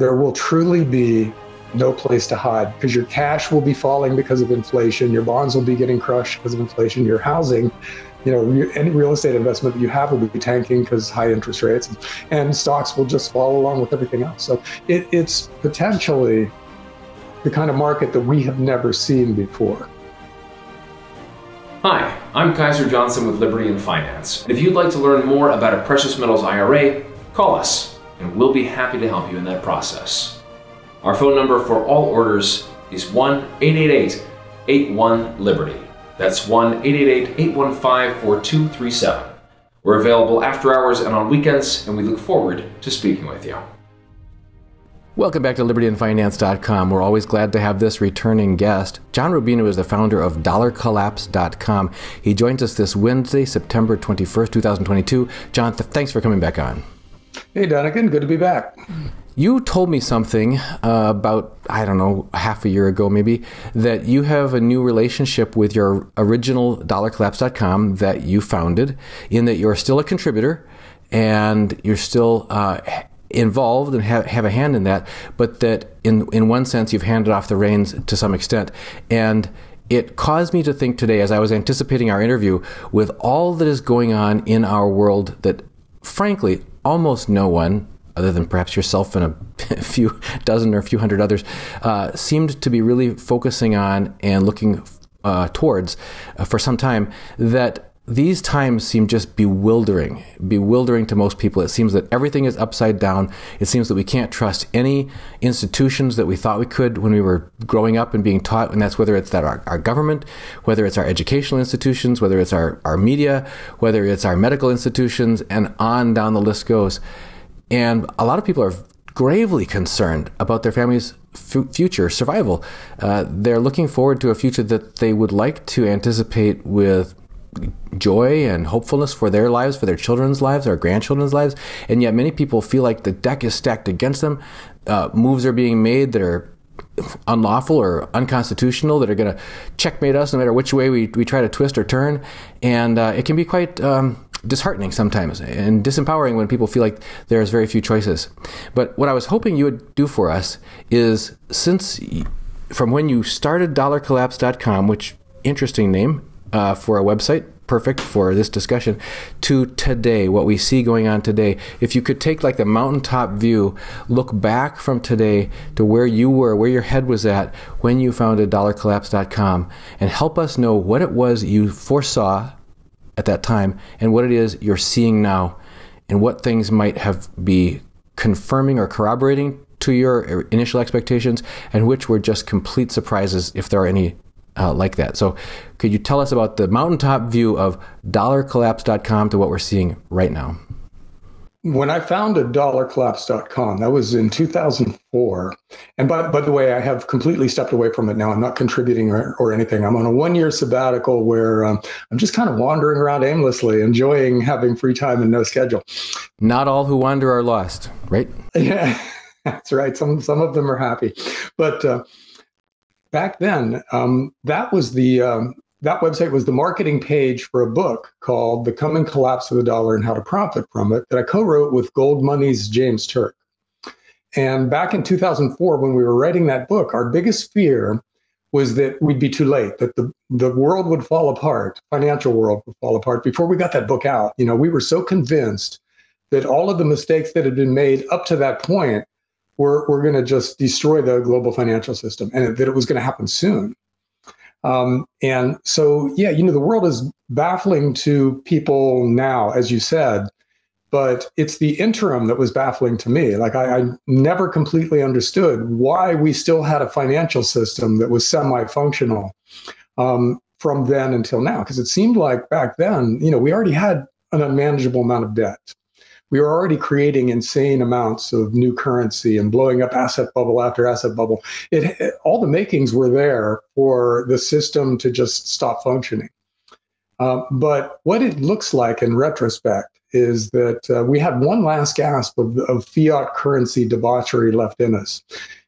there will truly be no place to hide, because your cash will be falling because of inflation, your bonds will be getting crushed because of inflation, your housing, any real estate investment that you have will be tanking because high interest rates, and stocks will just follow along with everything else. So it's potentially the kind of market that we have never seen before. Hi, I'm Kaiser Johnson with Liberty in Finance. If you'd like to learn more about a precious metals IRA, call us and we'll be happy to help you in that process. Our phone number for all orders is 1-888-81-LIBERTY. That's 1-888-815-4237. We're available after hours and on weekends, and we look forward to speaking with you. Welcome back to libertyandfinance.com. We're always glad to have this returning guest. John Rubino is the founder of dollarcollapse.com. He joins us this Wednesday, September 21st, 2022. John, thanks for coming back on. Hey, Donegan. Good to be back. You told me something about, I don't know, half a year ago maybe, that you have a new relationship with your original dollarcollapse.com that you founded, in that you're still a contributor and you're still involved and have a hand in that, but that in one sense you've handed off the reins to some extent. And it caused me to think today, as I was anticipating our interview, with all that is going on in our world that, frankly, almost no one, other than perhaps yourself and a few dozen or a few hundred others, seemed to be really focusing on and looking towards for some time, that these times seem just bewildering to most people. It seems that everything is upside down. It seems that we can't trust any institutions that we thought we could when we were growing up and being taught, and that's whether it's that our government, whether it's our educational institutions, whether it's our media, whether it's our medical institutions, and on down the list goes. And a lot of people are gravely concerned about their family's future survival. They're looking forward to a future that they would like to anticipate with joy and hopefulness for their lives, for their children's lives, their grandchildren's lives. And yet many people feel like the deck is stacked against them. Moves are being made that are unlawful or unconstitutional, that are going to checkmate us no matter which way we try to twist or turn. And it can be quite disheartening sometimes and disempowering when people feel like there's very few choices. But what I was hoping you would do for us is, since from when you started dollarcollapse.com, which interesting name for a website, perfect for this discussion, to today, what we see going on today, if you could take like the mountaintop view, look back from today to where you were, where your head was at when you founded dollarcollapse.com, and help us know what it was you foresaw at that time and what it is you're seeing now, and what things might be confirming or corroborating to your initial expectations, and which were just complete surprises, if there are any like that. So could you tell us about the mountaintop view of dollarcollapse.com to what we're seeing right now? When I founded dollarcollapse.com, that was in 2004. And by the way, I have completely stepped away from it now. I'm not contributing or anything. I'm on a one-year sabbatical where I'm just kind of wandering around aimlessly, enjoying having free time and no schedule. Not all who wander are lost, right? Yeah, that's right. Some of them are happy. But back then, that website was the marketing page for a book called The Coming Collapse of the Dollar and How to Profit from It, that I co-wrote with Gold Money's James Turk. And back in 2004, when we were writing that book, our biggest fear was that we'd be too late, that the world would fall apart, financial world would fall apart before we got that book out. We were so convinced that all of the mistakes that had been made up to that point were going to just destroy the global financial system, and that it was going to happen soon. And so, yeah, the world is baffling to people now, as you said, but it's the interim that was baffling to me. Like I never completely understood why we still had a financial system that was semi-functional from then until now, because it seemed like back then, we already had an unmanageable amount of debt. We were already creating insane amounts of new currency and blowing up asset bubble after asset bubble. All the makings were there for the system to just stop functioning. But what it looks like in retrospect is that we had one last gasp of fiat currency debauchery left in us.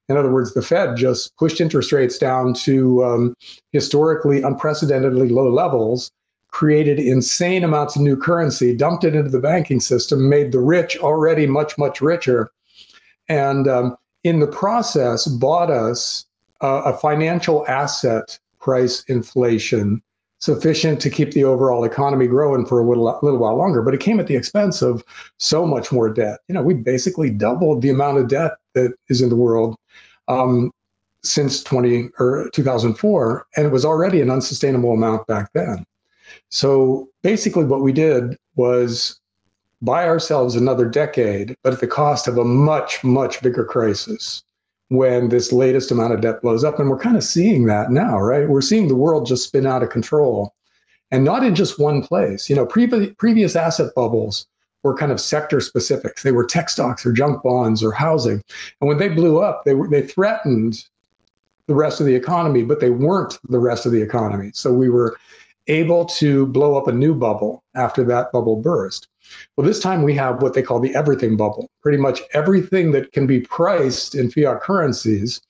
In other words, the Fed just pushed interest rates down to historically unprecedentedly low levels, created insane amounts of new currency, dumped it into the banking system, made the rich already much, much richer. And in the process bought us a financial asset price inflation sufficient to keep the overall economy growing for a little while longer. But it came at the expense of so much more debt. We basically doubled the amount of debt that is in the world since 2004, and it was already an unsustainable amount back then. So basically what we did was buy ourselves another decade, but at the cost of a much, much bigger crisis when this latest amount of debt blows up. And we're kind of seeing that now, right? We're seeing the world just spin out of control, and not in just one place. Previous asset bubbles were kind of sector specific. They were tech stocks or junk bonds or housing. And when they blew up, they threatened the rest of the economy, but they weren't the rest of the economy. So we were able to blow up a new bubble after that bubble burst. Well, this time we have what they call the everything bubble. Pretty much everything that can be priced in fiat currencies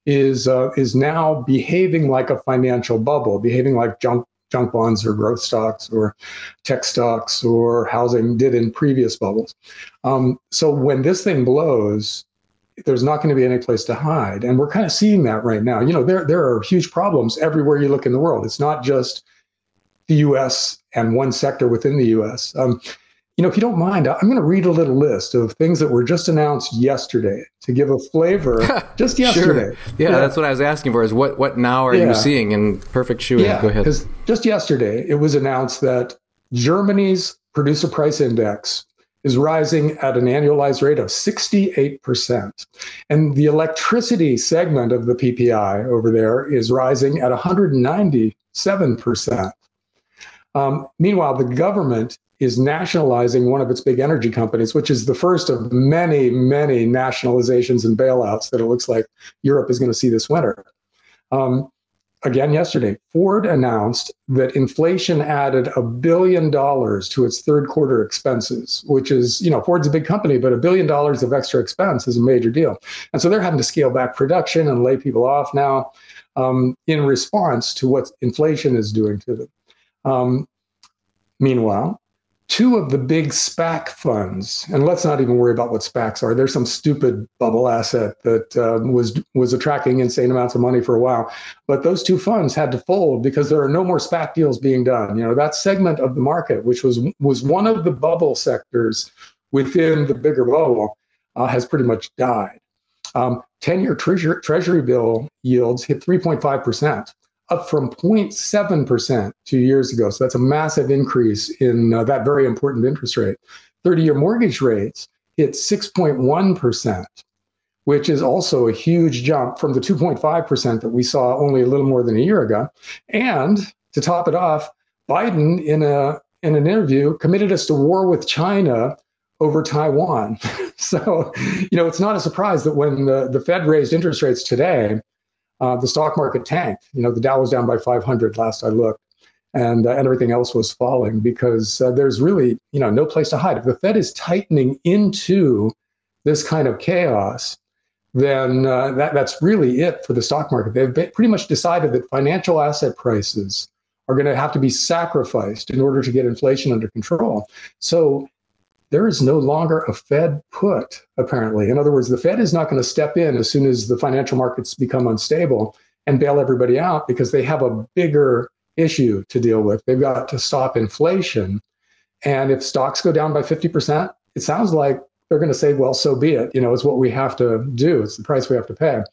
is now behaving like a financial bubble, behaving like junk bonds or growth stocks or tech stocks or housing did in previous bubbles. So when this thing blows, there's not going to be any place to hide. And we're kind of seeing that right now. There are huge problems everywhere you look in the world. It's not just the U.S. and one sector within the U.S. If you don't mind, I'm going to read a little list of things that were just announced yesterday to give a flavor. Just yesterday. Sure. Yeah, that's what I was asking for, is what now are you seeing in perfect shoeing? Yeah, go ahead. Because just yesterday, it was announced that Germany's producer price index is rising at an annualized rate of 68%. And the electricity segment of the PPI over there is rising at 197%. Meanwhile, the government is nationalizing one of its big energy companies, which is the first of many, many nationalizations and bailouts that it looks like Europe is going to see this winter. Again, yesterday, Ford announced that inflation added $1 billion to its third quarter expenses, which is, Ford's a big company, but $1 billion of extra expense is a major deal. And so they're having to scale back production and lay people off now in response to what inflation is doing to them. Meanwhile, two of the big SPAC funds, and let's not even worry about what SPACs are. There's some stupid bubble asset that was attracting insane amounts of money for a while. But those two funds had to fold because there are no more SPAC deals being done. That segment of the market, which was one of the bubble sectors within the bigger bubble, has pretty much died. 10-year treasury bill yields hit 3.5%. Up from 0.7% 2 years ago. So that's a massive increase in that very important interest rate. 30-year mortgage rates hit 6.1%, which is also a huge jump from the 2.5% that we saw only a little more than a year ago. And to top it off, Biden, in an interview, committed us to war with China over Taiwan. So, it's not a surprise that when the Fed raised interest rates today, the stock market tanked. The Dow was down by 500 last I looked, and everything else was falling because there's really, no place to hide. If the Fed is tightening into this kind of chaos, then that's really it for the stock market. They've pretty much decided that financial asset prices are going to have to be sacrificed in order to get inflation under control. So there is no longer a Fed put, apparently. In other words, the Fed is not going to step in as soon as the financial markets become unstable and bail everybody out because they have a bigger issue to deal with. They've got to stop inflation. And if stocks go down by 50%, it sounds like they're going to say, well, so be it. It's what we have to do. It's the price we have to pay.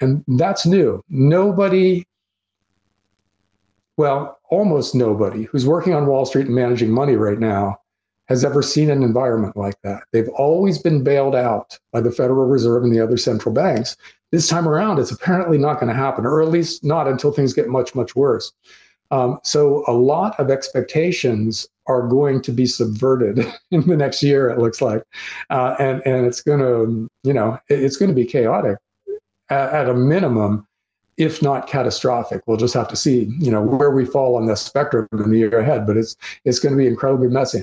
And that's new. Almost nobody who's working on Wall Street and managing money right now has ever seen an environment like that. They've always been bailed out by the Federal Reserve and the other central banks. This time around, it's apparently not going to happen, or at least not until things get much, much worse. So a lot of expectations are going to be subverted in the next year, it looks like. And it's going to, it's going to be chaotic at a minimum, if not catastrophic. We'll just have to see, where we fall on the spectrum in the year ahead, but it's going to be incredibly messy.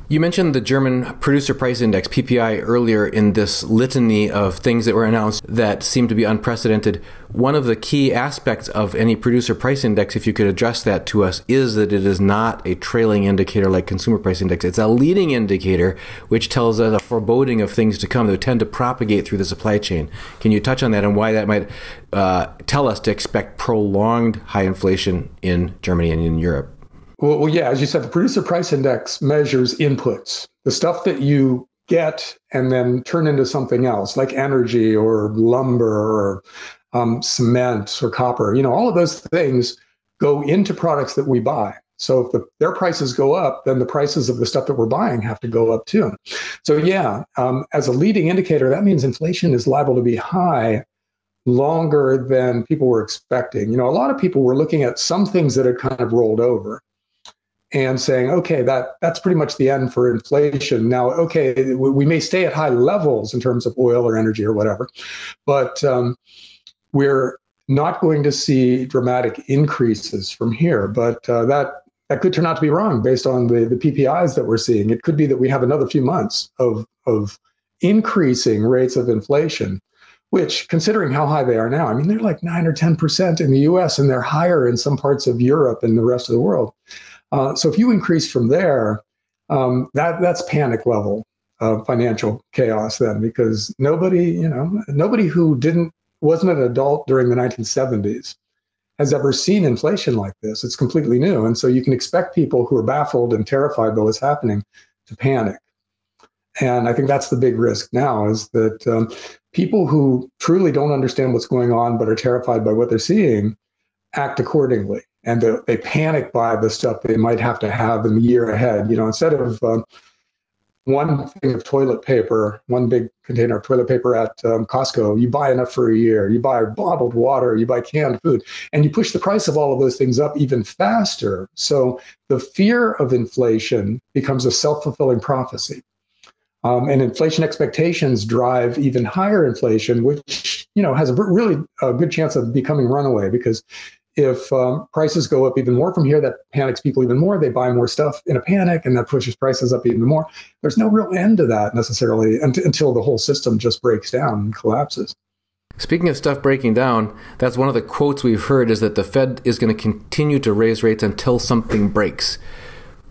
You mentioned the German Producer Price Index, PPI, earlier in this litany of things that were announced that seem to be unprecedented. One of the key aspects of any producer price index, if you could address that to us, is that it is not a trailing indicator like consumer price index. It's a leading indicator, which tells us a foreboding of things to come that tend to propagate through the supply chain. Can you touch on that and why that might tell us to expect prolonged high inflation in Germany and in Europe? Well, yeah, as you said, the producer price index measures inputs, the stuff that you get and then turn into something else, like energy or lumber or cement or copper. All of those things go into products that we buy. So if their prices go up, then the prices of the stuff that we're buying have to go up too. So yeah, as a leading indicator, that means inflation is liable to be high longer than people were expecting. A lot of people were looking at some things that had kind of rolled over and saying, okay, that's pretty much the end for inflation. Now, okay, we may stay at high levels in terms of oil or energy or whatever, but we're not going to see dramatic increases from here. But that could turn out to be wrong based on the PPIs that we're seeing. It could be that we have another few months of increasing rates of inflation, which, considering how high they are now, I mean, they're like 9 or 10% in the US, and they're higher in some parts of Europe and the rest of the world. So if you increase from there, that's panic level financial chaos then, because nobody who wasn't an adult during the 1970s has ever seen inflation like this. It's completely new. And so you can expect people who are baffled and terrified by what's happening to panic. And I think that's the big risk now, is that people who truly don't understand what's going on but are terrified by what they're seeing act accordingly. And they panic by the stuff they might have to have in the year ahead. Instead of one thing of toilet paper, one big container of toilet paper at Costco, you buy enough for a year. You buy bottled water, you buy canned food, and you push the price of all of those things up even faster. So the fear of inflation becomes a self-fulfilling prophecy. And inflation expectations drive even higher inflation, which has a really good chance of becoming runaway, because if prices go up even more from here, that panics people even more. They buy more stuff in a panic, and that pushes prices up even more. There's no real end to that necessarily until the whole system just breaks down and collapses. Speaking of stuff breaking down, that's one of the quotes we've heard, is that the Fed is going to continue to raise rates until something breaks.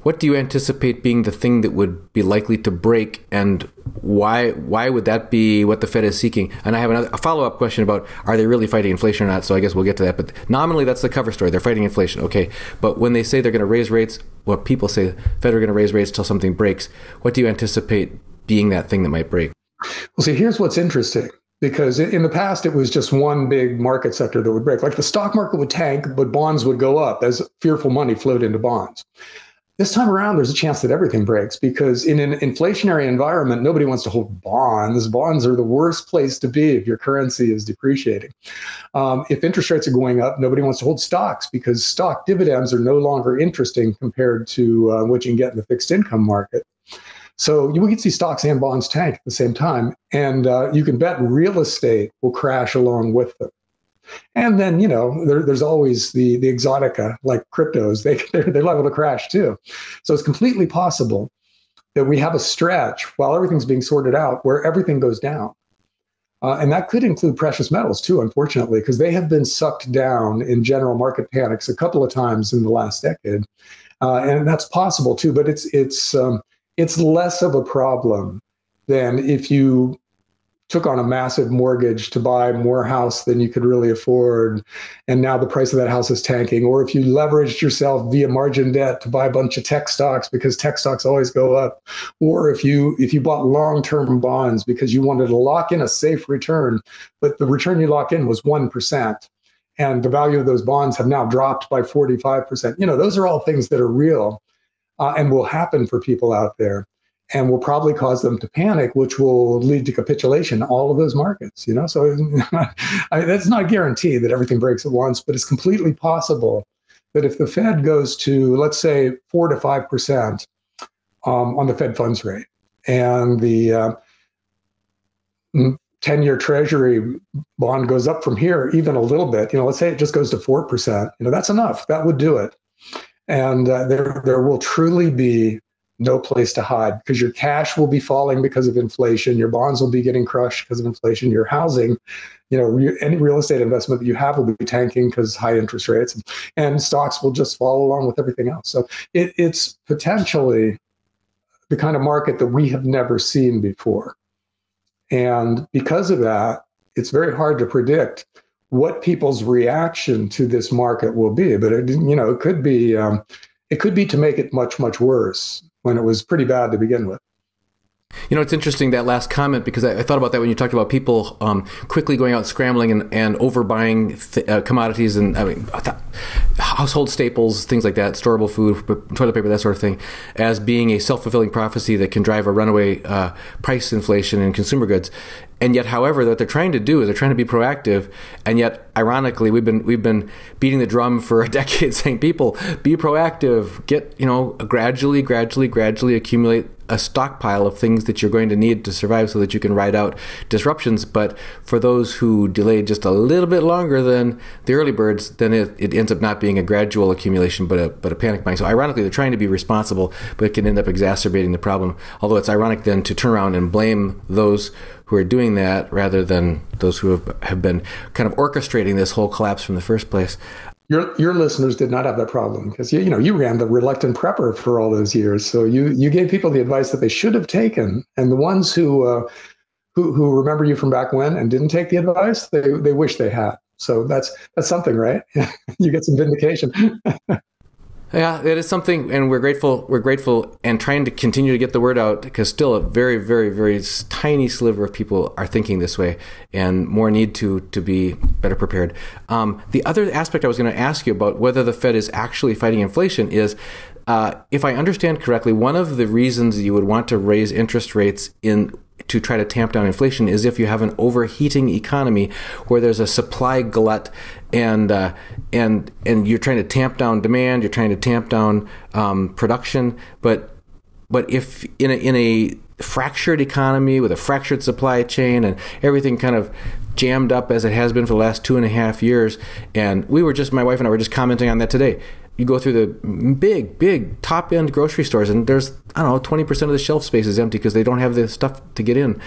What do you anticipate being the thing that would be likely to break, and why would that be what the Fed is seeking? And I have a follow-up question about, are they really fighting inflation or not? So I guess we'll get to that. But nominally, that's the cover story. They're fighting inflation. Okay. But when they say they're going to raise rates, well, people say the Fed are going to raise rates until something breaks. What do you anticipate being that thing that might break? Well, see, here's what's interesting. Because in the past, it was just one big market sector that would break. Like the stock market would tank, but bonds would go up as fearful money flowed into bonds. This time around, there's a chance that everything breaks, because in an inflationary environment, nobody wants to hold bonds. Bonds are the worst place to be if your currency is depreciating. If interest rates are going up, nobody wants to hold stocks, because stock dividends are no longer interesting compared to what you can get in the fixed income market. So we can see stocks and bonds tank at the same time. And you can bet real estate will crash along with them. And then, there's always the exotica, like cryptos. They're liable to crash too. So it's completely possible that we have a stretch while everything's being sorted out where everything goes down. And that could include precious metals too, unfortunately, because they have been sucked down in general market panics a couple of times in the last decade. And that's possible too, but it's less of a problem than if you took on a massive mortgage to buy more house than you could really afford, and now the price of that house is tanking. Or if you leveraged yourself via margin debt to buy a bunch of tech stocks because tech stocks always go up. Or if you bought long-term bonds because you wanted to lock in a safe return, but the return you lock in was 1%. And the value of those bonds have now dropped by 45%. Those are all things that are real and will happen for people out there, and will probably cause them to panic, which will lead to capitulation in all of those markets. So that's not a guarantee that everything breaks at once, but it's completely possible that if the Fed goes to, let's say, 4 to 5% on the Fed funds rate, and the 10-year Treasury bond goes up from here even a little bit, let's say it just goes to 4%, that's enough. That would do it. And there will truly be no place to hide, because your cash will be falling because of inflation. Your bonds will be getting crushed because of inflation. Your housing, any real estate investment that you have will be tanking because high interest rates, and stocks will just fall along with everything else. So it's potentially the kind of market that we have never seen before. And because of that, it's very hard to predict what people's reaction to this market will be. But it could be to make it much, much worse when it was pretty bad to begin with. It's interesting, that last comment, because I thought about that when you talked about people quickly going out scrambling and overbuying commodities and household staples, things like that, storable food, toilet paper, that sort of thing, as being a self-fulfilling prophecy that can drive a runaway price inflation in consumer goods. And yet, however, what they're trying to do is they're trying to be proactive. And yet, ironically, we've been beating the drum for a decade, saying, people, be proactive, get, gradually accumulate a stockpile of things that you're going to need to survive so that you can ride out disruptions. But for those who delay just a little bit longer than the early birds, then it ends up not being a gradual accumulation, but a panic buying. So ironically, they're trying to be responsible, but it can end up exacerbating the problem. Although it's ironic then to turn around and blame those who are doing that rather than those who have been kind of orchestrating this whole collapse from the first place. Your listeners did not have that problem, because you ran the reluctant prepper for all those years. So you gave people the advice that they should have taken, and the ones who remember you from back when and didn't take the advice, they wish they had. So that's something, right? You get some vindication. Yeah, it is something, and we're grateful and trying to continue to get the word out, because still a very, very, very tiny sliver of people are thinking this way, and more need to be better prepared. The other aspect I was going to ask you about whether the Fed is actually fighting inflation is, if I understand correctly, one of the reasons you would want to raise interest rates to try to tamp down inflation is if you have an overheating economy where there's a supply glut and you're trying to tamp down demand, you're trying to tamp down production, but if in a fractured economy with a fractured supply chain and everything kind of jammed up as it has been for the last 2.5 years, and my wife and I were just commenting on that today. You go through the big top-end grocery stores, and there's, 20% of the shelf space is empty because they don't have the stuff to get in.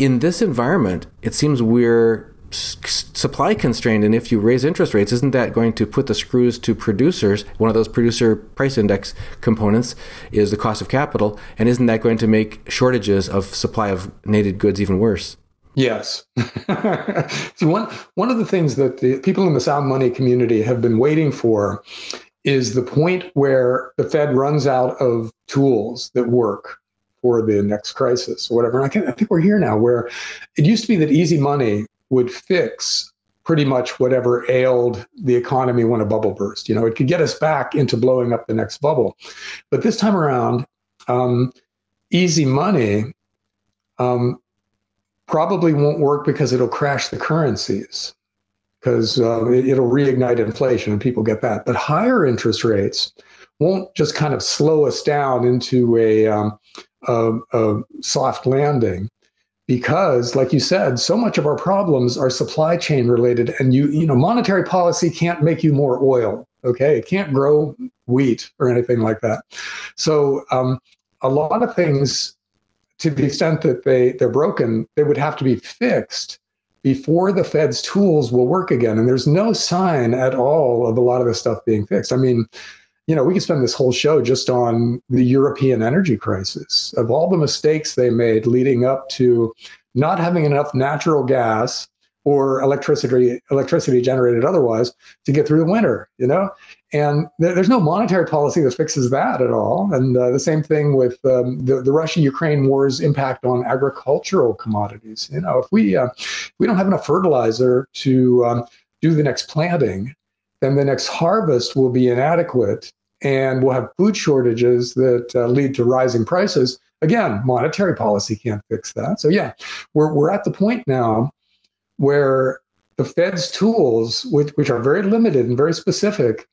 In this environment, it seems we're supply constrained, and if you raise interest rates, isn't that going to put the screws to producers? One of those producer price index components is the cost of capital, and isn't that going to make shortages of supply of needed goods even worse? Yes. See, one of the things that the people in the sound money community have been waiting for is the point where the Fed runs out of tools that work for the next crisis or whatever. And I think we're here now, where it used to be that easy money would fix pretty much whatever ailed the economy when a bubble burst. It could get us back into blowing up the next bubble. But this time around, easy money probably won't work, because it'll crash the currencies, because it'll reignite inflation, and people get that. But higher interest rates won't just kind of slow us down into a soft landing, because, like you said, so much of our problems are supply chain related, and monetary policy can't make you more oil. Okay, it can't grow wheat or anything like that. So a lot of things, to the extent that they're broken, they would have to be fixed before the Fed's tools will work again. And there's no sign at all of a lot of this stuff being fixed. I mean, we could spend this whole show just on the European energy crisis, of all the mistakes they made leading up to not having enough natural gas or electricity generated otherwise to get through the winter, And there's no monetary policy that fixes that at all. And the same thing with the Russia-Ukraine war's impact on agricultural commodities. If we don't have enough fertilizer to do the next planting, then the next harvest will be inadequate, and we'll have food shortages that lead to rising prices. Again, monetary policy can't fix that. So yeah, we're at the point now where the Fed's tools, which are very limited and very specific,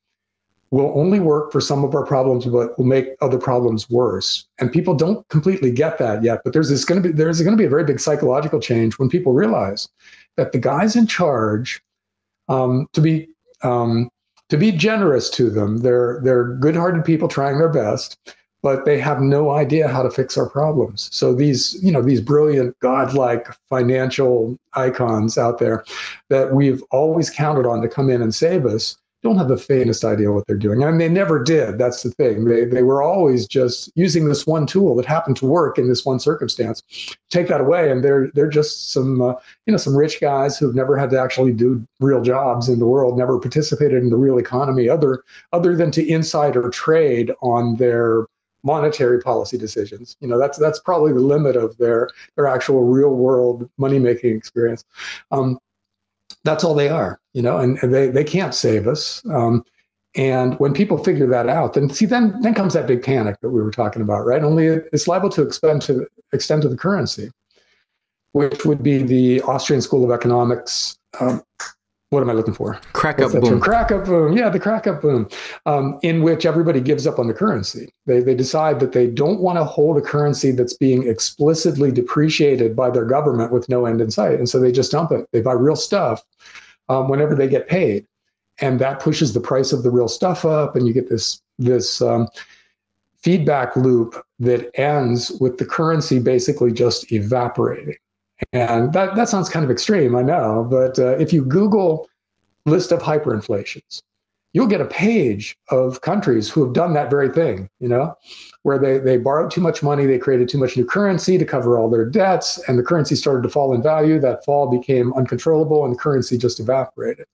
will only work for some of our problems, but will make other problems worse. And people don't completely get that yet. But there's going to be a very big psychological change when people realize that the guys in charge, to be generous to them, they're good-hearted people trying their best, but they have no idea how to fix our problems. So these brilliant, godlike financial icons out there that we've always counted on to come in and save us don't have the faintest idea what they're doing. And they never did. That's the thing. They were always just using this one tool that happened to work in this one circumstance. Take that away, and they're just some some rich guys who've never had to actually do real jobs in the world, never participated in the real economy, other than to insider trade on their monetary policy decisions. That's probably the limit of their actual real world money making experience. That's all they are, and they can't save us. And when people figure that out, then comes that big panic that we were talking about, right? Only it's liable to extend to the currency, which would be the Austrian School of Economics. What am I looking for? Crack-up boom. Crack-up boom. Yeah, the crack-up boom, in which everybody gives up on the currency. They decide that they don't want to hold a currency that's being explicitly depreciated by their government with no end in sight. And so they just dump it. They buy real stuff whenever they get paid. And that pushes the price of the real stuff up. And you get this feedback loop that ends with the currency basically just evaporating. And that sounds kind of extreme, I know, but if you Google list of hyperinflations, you'll get a page of countries who have done that very thing, where they borrowed too much money, they created too much new currency to cover all their debts, and the currency started to fall in value. That fall became uncontrollable, and the currency just evaporated.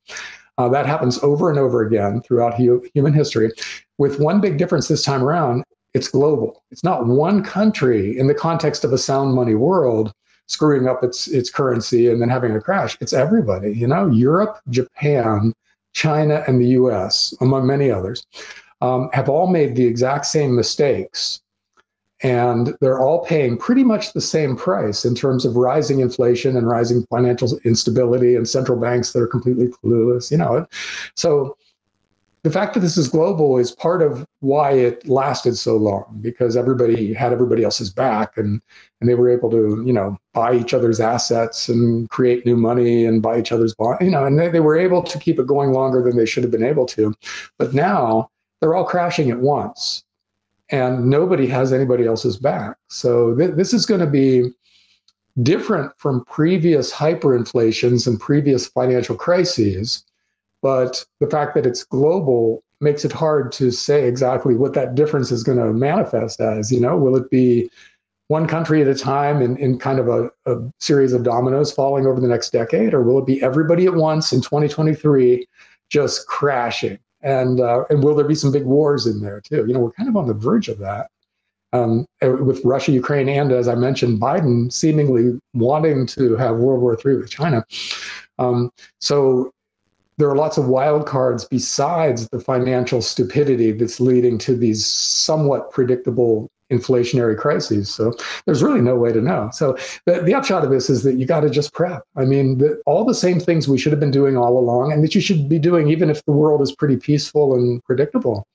That happens over and over again throughout human history, with one big difference this time around: it's global. It's not one country in the context of a sound money world screwing up its currency and then having a crash. It's everybody, Europe, Japan, China, and the US, among many others, have all made the exact same mistakes. And they're all paying pretty much the same price in terms of rising inflation and rising financial instability and central banks that are completely clueless, So the fact that this is global is part of why it lasted so long, because everybody had everybody else's back, and they were able to, buy each other's assets and create new money and buy each other's bonds, and they were able to keep it going longer than they should have been able to. But now they're all crashing at once, and nobody has anybody else's back. So this is going to be different from previous hyperinflations and previous financial crises. But the fact that it's global makes it hard to say exactly what that difference is going to manifest as. Will it be one country at a time in kind of a series of dominoes falling over the next decade, or will it be everybody at once in 2023 just crashing? And will there be some big wars in there too? We're kind of on the verge of that, with Russia, Ukraine, and, as I mentioned, Biden seemingly wanting to have World War III with China. So there are lots of wild cards besides the financial stupidity that's leading to these somewhat predictable inflationary crises. So there's really no way to know. So the upshot of this is that you got to just prep. I mean, all the same things we should have been doing all along, and that you should be doing even if the world is pretty peaceful and predictable.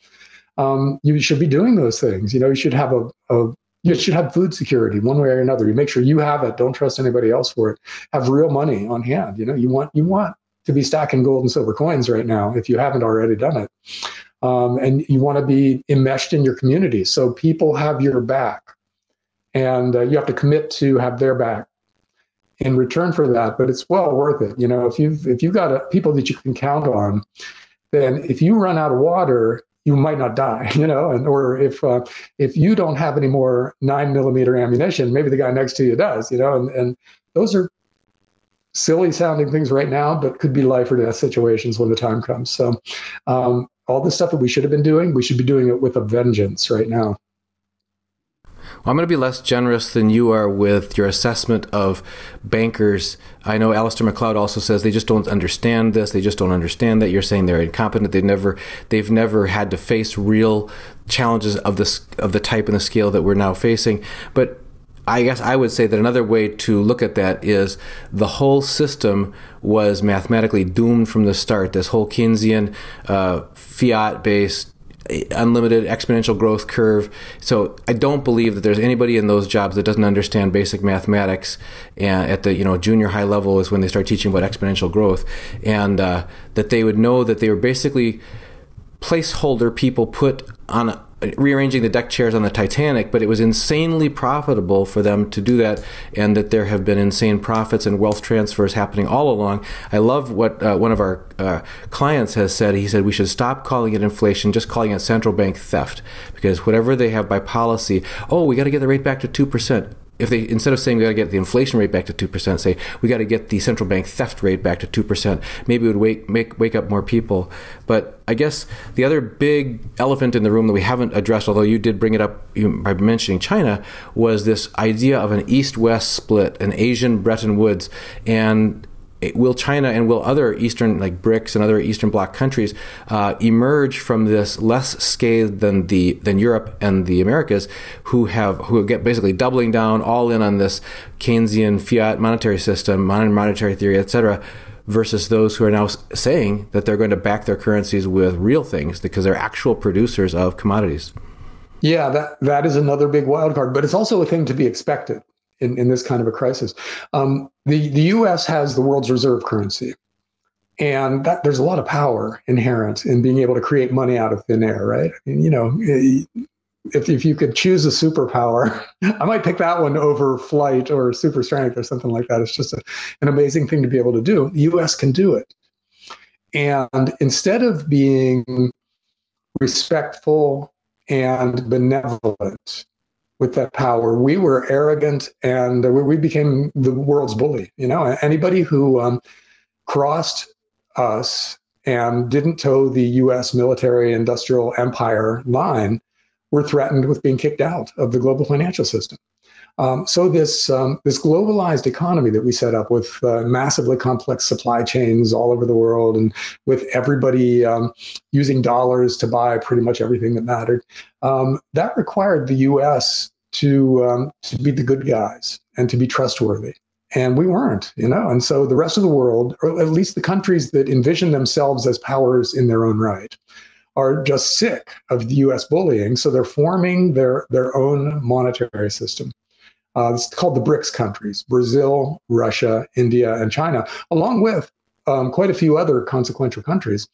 You should be doing those things. You should have you should have food security one way or another. You make sure you have it. Don't trust anybody else for it. Have real money on hand. You want to be stacking gold and silver coins right now if you haven't already done it. And you want to be enmeshed in your community so people have your back, and you have to commit to have their back in return for that. But it's well worth it. If you've got people that you can count on, then if you run out of water, you might not die, or if you don't have any more 9mm ammunition, maybe the guy next to you does, and those are silly sounding things right now, but could be life or death situations when the time comes. So all the stuff that we should have been doing, we should be doing it with a vengeance right now. Well, I'm going to be less generous than you are with your assessment of bankers. I know Alistair MacLeod also says they just don't understand this. They just don't understand that. You're saying they're incompetent. They've never had to face real challenges of the type and the scale that we're now facing. But I guess I would say that another way to look at that is the whole system was mathematically doomed from the start. This whole Keynesian, fiat-based, unlimited exponential growth curve. So I don't believe that there's anybody in those jobs that doesn't understand basic mathematics. And at the junior high level is when they start teaching about exponential growth, and that they would know that they were basically placeholder people put on rearranging the deck chairs on the Titanic, but it was insanely profitable for them to do that, and that there have been insane profits and wealth transfers happening all along. I love what one of our clients has said. He said we should stop calling it inflation, just calling it central bank theft, because whatever they have by policy, we got to get the rate back to 2%. If they, instead of saying we got to get the inflation rate back to 2%, say we got to get the central bank theft rate back to 2%, maybe it would wake up more people. But I guess the other big elephant in the room that we haven't addressed, although you did bring it up by mentioning China, was this idea of an East-West split, an Asian Bretton Woods. And will China and will other Eastern, like BRICS and other Eastern Bloc countries, emerge from this less scathed than Europe and the Americas, who get basically doubling down all in on this Keynesian fiat monetary system, monetary theory, etc., versus those who are now saying that they're going to back their currencies with real things because they're actual producers of commodities? Yeah, that is another big wild card, but it's also a thing to be expected in this kind of a crisis. The U.S. has the world's reserve currency, and there's a lot of power inherent in being able to create money out of thin air, right? If you could choose a superpower, I might pick that one over flight or super strength or something like that. It's just an amazing thing to be able to do. The U.S. can do it. And instead of being respectful and benevolent with that power, we were arrogant, and we became the world's bully. Anybody who crossed us and didn't toe the U.S. military industrial empire line were threatened with being kicked out of the global financial system. So this globalized economy that we set up with massively complex supply chains all over the world, and with everybody using dollars to buy pretty much everything that mattered, that required the U.S. to be the good guys and to be trustworthy. And we weren't, and so the rest of the world, or at least the countries that envision themselves as powers in their own right, are just sick of the U.S. bullying. So they're forming their own monetary system. It's called the BRICS countries: Brazil, Russia, India, and China, along with quite a few other consequential countries.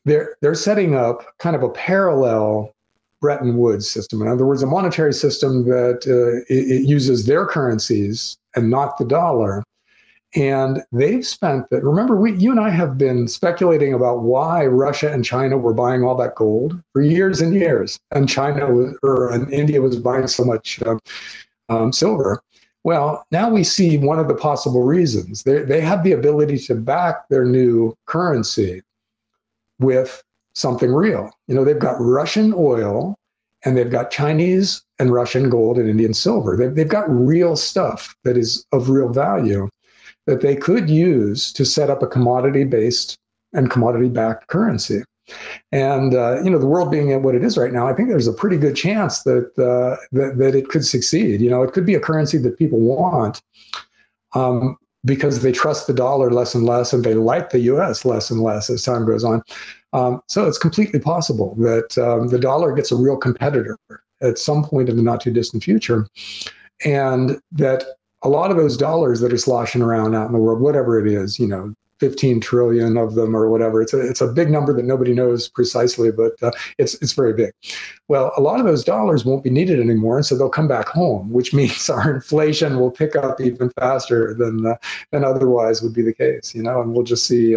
They're setting up kind of a parallel Bretton Woods system. In other words, a monetary system that it uses their currencies and not the dollar. And they've spent that. Remember, you and I have been speculating about why Russia and China were buying all that gold for years and years, and India was buying so much silver. Well, now we see one of the possible reasons. They have the ability to back their new currency with something real. They've got Russian oil, and they've got Chinese and Russian gold and Indian silver. They've got real stuff that is of real value that they could use to set up a commodity-based and commodity-backed currency. And the world being what it is right now, I think there's a pretty good chance that it could succeed. It could be a currency that people want because they trust the dollar less and less, and they like the U.S. less and less as time goes on. So it's completely possible that the dollar gets a real competitor at some point in the not too distant future, and that a lot of those dollars that are sloshing around out in the world, whatever it is, 15 trillion of them or whatever, it's a big number that nobody knows precisely, but it's very big. Well, a lot of those dollars won't be needed anymore, and so they'll come back home, which means our inflation will pick up even faster than otherwise would be the case, and we'll just see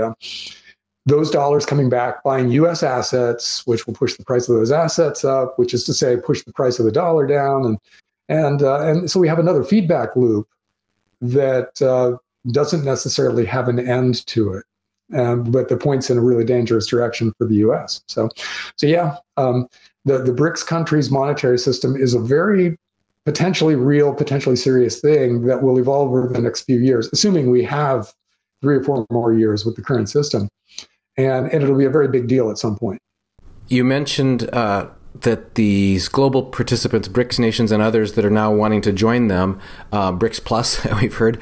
those dollars coming back, buying U.S. assets, which will push the price of those assets up, which is to say, push the price of the dollar down, and so we have another feedback loop that doesn't necessarily have an end to it, but that points in a really dangerous direction for the U.S. So yeah, the BRICS countries' monetary system is a very potentially real, potentially serious thing that will evolve over the next few years, assuming we have 3 or 4 more years with the current system, and it'll be a very big deal at some point. You mentioned that these global participants, BRICS nations and others that are now wanting to join them, BRICS Plus, we've heard,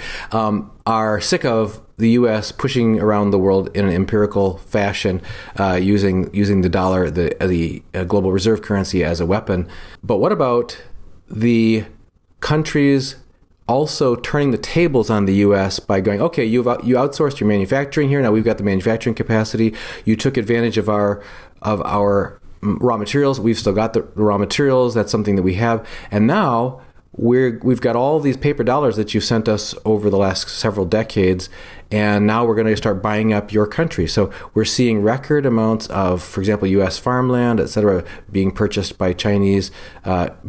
are sick of the U.S. pushing around the world in an empirical fashion, using the dollar, the global reserve currency, as a weapon. But what about the countries also turning the tables on the U.S. by going, okay, you outsourced your manufacturing here. Now we've got the manufacturing capacity. You took advantage of our raw materials. We've still got the raw materials. That's something that we have. And now we've got all these paper dollars that you sent us over the last several decades, and now we're going to start buying up your country. So we're seeing record amounts of, for example, U.S. farmland, et cetera, being purchased by Chinese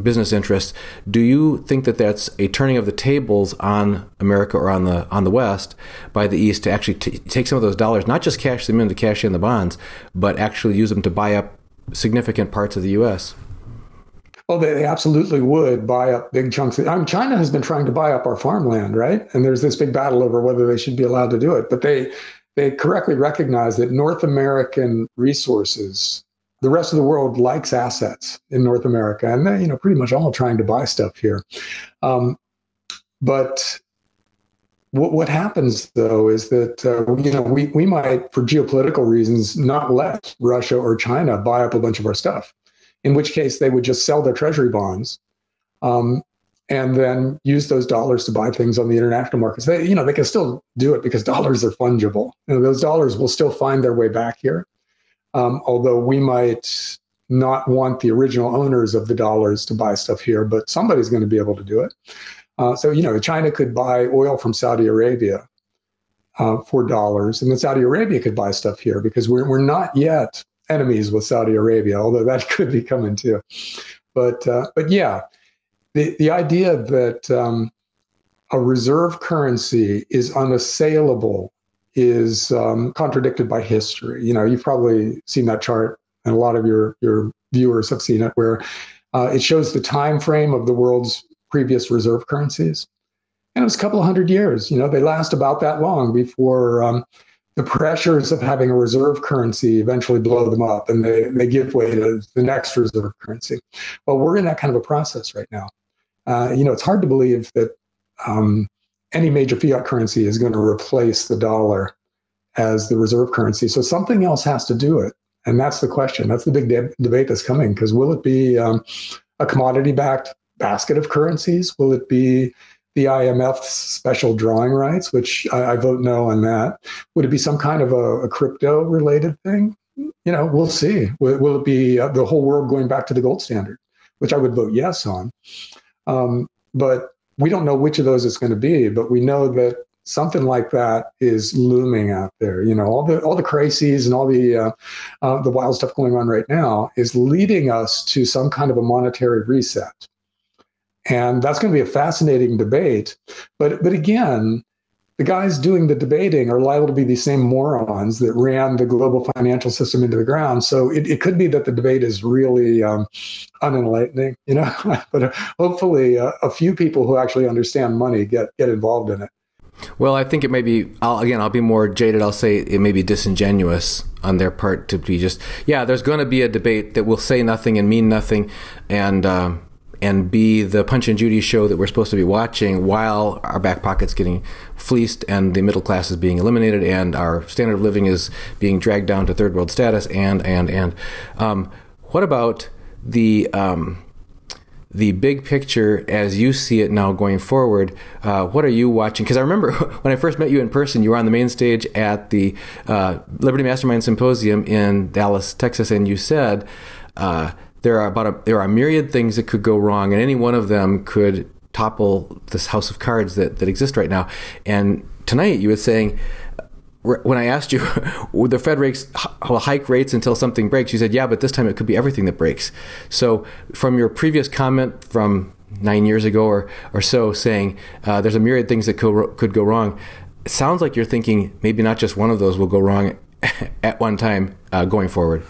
business interests. Do you think that that's a turning of the tables on America or on the West by the East to actually take some of those dollars, not just cash them in to cash in the bonds, but actually use them to buy up significant parts of the U.S.? Well, they absolutely would buy up big chunks. China has been trying to buy up our farmland, right? And there's this big battle over whether they should be allowed to do it. But they correctly recognize that North American resources, the rest of the world likes assets in North America, and they're pretty much all trying to buy stuff here. But what happens though is that we might, for geopolitical reasons, not let Russia or China buy up a bunch of our stuff. In which case they would just sell their treasury bonds and then use those dollars to buy things on the international markets. They can still do it because dollars are fungible. Those dollars will still find their way back here, although we might not want the original owners of the dollars to buy stuff here, but somebody's going to be able to do it. So China could buy oil from Saudi Arabia for dollars, and then Saudi Arabia could buy stuff here because we're not yet enemies with Saudi Arabia, although that could be coming too. But yeah, the idea that a reserve currency is unassailable is contradicted by history. You've probably seen that chart, and a lot of your viewers have seen it, where it shows the time frame of the world's previous reserve currencies. And it was a couple of hundred years. They last about that long before the pressures of having a reserve currency eventually blow them up, and they give way to the next reserve currency. Well, we're in that kind of a process right now. It's hard to believe that any major fiat currency is going to replace the dollar as the reserve currency. So something else has to do it. And that's the question. That's the big debate that's coming, because will it be a commodity-backed basket of currencies? Will it be the IMF's special drawing rights, which I vote no on that? Would it be some kind of a crypto-related thing? We'll see. Will it be the whole world going back to the gold standard, which I would vote yes on? But we don't know which of those it's going to be, but we know that something like that is looming out there. All the crises and all the wild stuff going on right now is leading us to some kind of a monetary reset. And that's going to be a fascinating debate. But again, the guys doing the debating are liable to be the same morons that ran the global financial system into the ground. So it could be that the debate is really unenlightening, but hopefully a few people who actually understand money get involved in it. Well, I think it may be, I'll be more jaded. I'll say it may be disingenuous on their part to be just, there's going to be a debate that will say nothing and mean nothing and be the Punch and Judy show that we're supposed to be watching while our back pocket's getting fleeced and the middle class is being eliminated and our standard of living is being dragged down to third world status and. What about the big picture as you see it now going forward? What are you watching? Because I remember when I first met you in person, you were on the main stage at the Liberty Mastermind Symposium in Dallas, Texas, and you said, there are a myriad things that could go wrong, and any one of them could topple this house of cards that exist right now. And tonight you were saying, when I asked you, the Fed will hike rates until something breaks, you said, but this time it could be everything that breaks. So from your previous comment from 9 years ago or so saying there's a myriad things that could go wrong, it sounds like you're thinking maybe not just one of those will go wrong at one time going forward.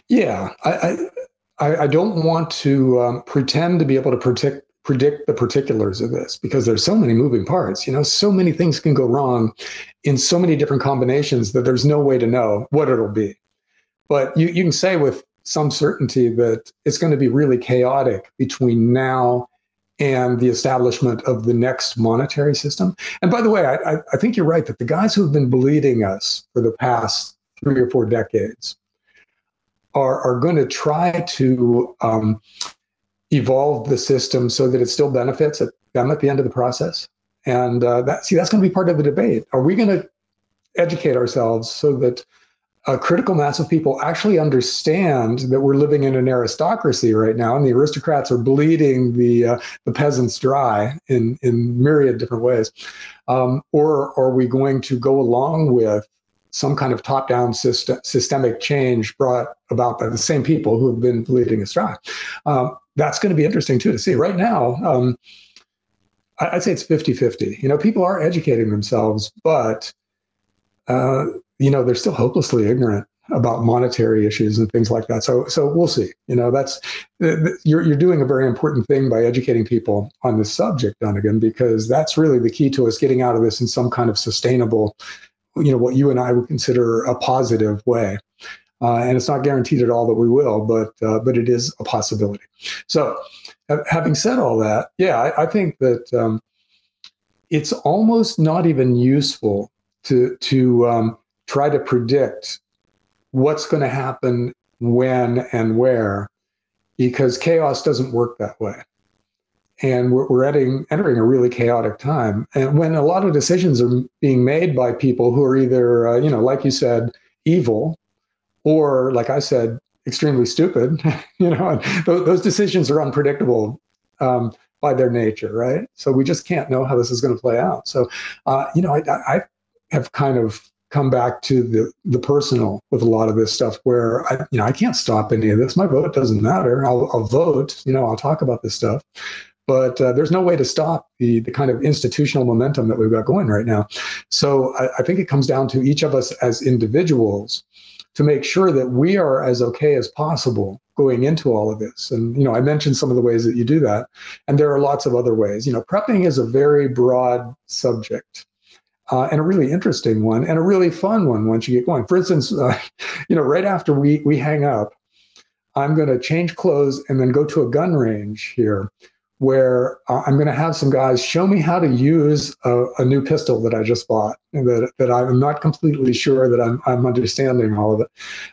Yeah, I don't want to pretend to be able to predict the particulars of this, because there's so many moving parts. So many things can go wrong in so many different combinations that there's no way to know what it'll be. But you can say with some certainty that it's going to be really chaotic between now and the establishment of the next monetary system. And by the way, I think you're right that the guys who have been bleeding us for the past 3 or 4 decades are going to try to evolve the system so that it still benefits them at the end of the process. And that's going to be part of the debate. Are we going to educate ourselves so that a critical mass of people actually understand that we're living in an aristocracy right now, and the aristocrats are bleeding the peasants dry in myriad different ways, or are we going to go along with some kind of top-down systemic change brought about by the same people who have been bleeding us dry? That's going to be interesting too to see. Right now, I'd say it's 50-50. People are educating themselves, but they're still hopelessly ignorant about monetary issues and things like that. So we'll see. That's you're doing a very important thing by educating people on this subject, Dunnigan, because that's really the key to us getting out of this in some kind of sustainable, what you and I would consider a positive way. And it's not guaranteed at all that we will, but it is a possibility. So having said all that, yeah, I think that it's almost not even useful to try to predict what's going to happen when and where, because chaos doesn't work that way. And we're entering a really chaotic time. And when a lot of decisions are being made by people who are either, like you said, evil, or like I said, extremely stupid, and those decisions are unpredictable by their nature, right? So we just can't know how this is going to play out. So, I have kind of come back to the personal with a lot of this stuff, where I can't stop any of this. My vote doesn't matter. I'll vote. I'll talk about this stuff, but there's no way to stop the kind of institutional momentum that we've got going right now. So I think it comes down to each of us as individuals to make sure that we are as okay as possible going into all of this. And, I mentioned some of the ways that you do that, and there are lots of other ways. Prepping is a very broad subject. And a really interesting one, and a really fun one once you get going. For instance, right after we hang up, I'm going to change clothes and then go to a gun range here, where I'm going to have some guys show me how to use a new pistol that I just bought, and that I'm not completely sure that I'm understanding all of it.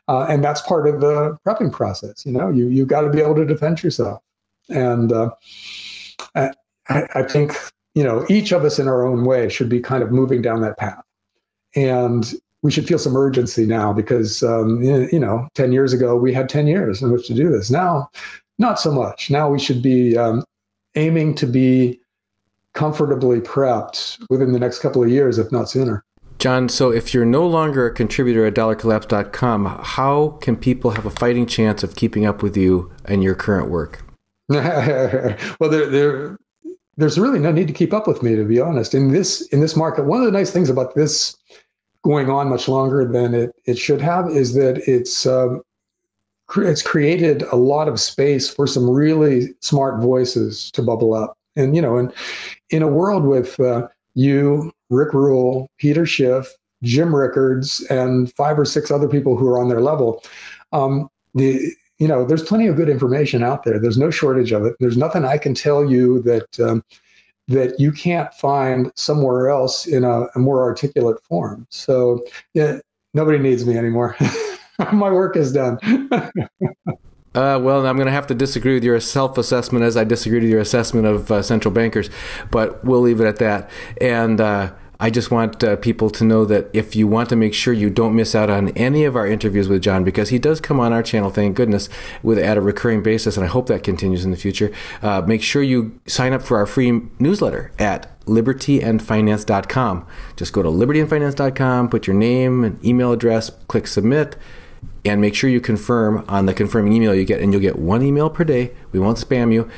And that's part of the prepping process. You've got to be able to defend yourself. And I think, each of us in our own way should be kind of moving down that path. And we should feel some urgency now, because, 10 years ago, we had 10 years in which to do this. Now, not so much. Now we should be aiming to be comfortably prepped within the next couple of years, if not sooner. John, so if you're no longer a contributor at dollarcollapse.com, how can people have a fighting chance of keeping up with you and your current work? Well, there's really no need to keep up with me, to be honest. In this market, one of the nice things about this going on much longer than it should have is that it's created a lot of space for some really smart voices to bubble up. And, in a world with you, Rick Rule, Peter Schiff, Jim Rickards, and 5 or 6 other people who are on their level, there's plenty of good information out there. There's no shortage of it. There's nothing I can tell you that you can't find somewhere else in a more articulate form. So, yeah, nobody needs me anymore. My work is done. Well, I'm going to have to disagree with your self-assessment, as I disagree with your assessment of central bankers, but we'll leave it at that. And I just want people to know that if you want to make sure you don't miss out on any of our interviews with John, because he does come on our channel, thank goodness, at a recurring basis, and I hope that continues in the future, make sure you sign up for our free newsletter at libertyandfinance.com. Just go to libertyandfinance.com, put your name and email address, click submit, and make sure you confirm on the confirming email you get, and you'll get 1 email per day. We won't spam you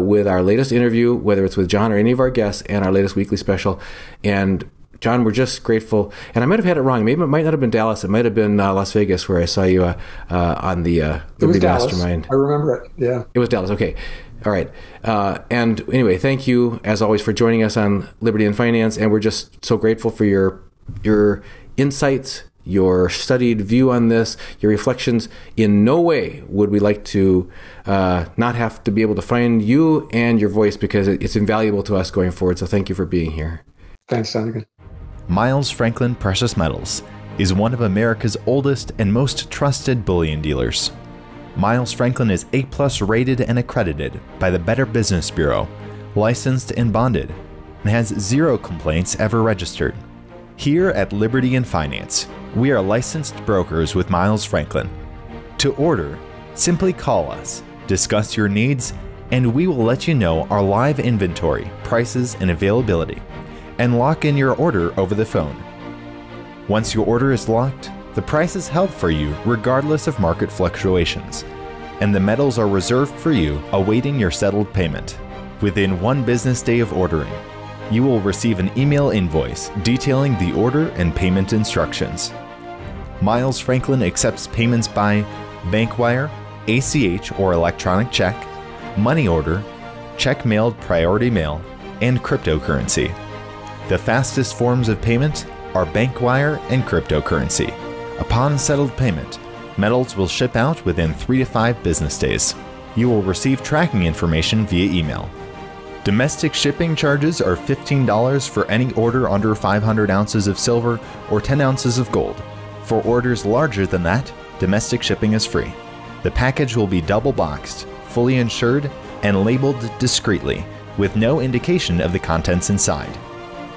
with our latest interview, whether it's with John or any of our guests, and our latest weekly special. And John, we're just grateful. And I might have had it wrong. Maybe it might not have been Dallas. It might have been Las Vegas, where I saw you on the Liberty Mastermind. I remember it. Yeah. It was Dallas. Okay. All right. And anyway, thank you, as always, for joining us on Liberty and Finance. And we're just so grateful for your insights, your studied view on this, your reflections. In no way would we like to not have to be able to find you and your voice, because it's invaluable to us going forward. So thank you for being here. Thanks, Donegan. Miles Franklin Precious Metals is one of America's oldest and most trusted bullion dealers. Miles Franklin is A+ rated and accredited by the Better Business Bureau, licensed and bonded, and has 0 complaints ever registered. Here at Liberty in Finance, we are licensed brokers with Miles Franklin. To order, simply call us, discuss your needs, and we will let you know our live inventory, prices, and availability, and lock in your order over the phone. Once your order is locked, the price is held for you regardless of market fluctuations, and the metals are reserved for you awaiting your settled payment. Within 1 business day of ordering, you will receive an email invoice detailing the order and payment instructions. Miles Franklin accepts payments by bank wire, ACH or electronic check, money order, check mailed priority mail, and cryptocurrency. The fastest forms of payment are bank wire and cryptocurrency. Upon settled payment, metals will ship out within 3 to 5 business days. You will receive tracking information via email. Domestic shipping charges are $15 for any order under 500 ounces of silver or 10 ounces of gold. For orders larger than that, domestic shipping is free. The package will be double boxed, fully insured, and labeled discreetly, with no indication of the contents inside.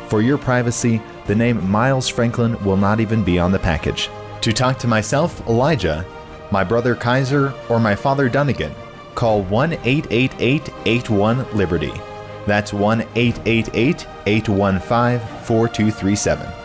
For your privacy, the name Miles Franklin will not even be on the package. To talk to myself, Elijah, my brother Kaiser, or my father Dunnigan, call 1-888-81-LIBERTY. That's 1-888-815-4237.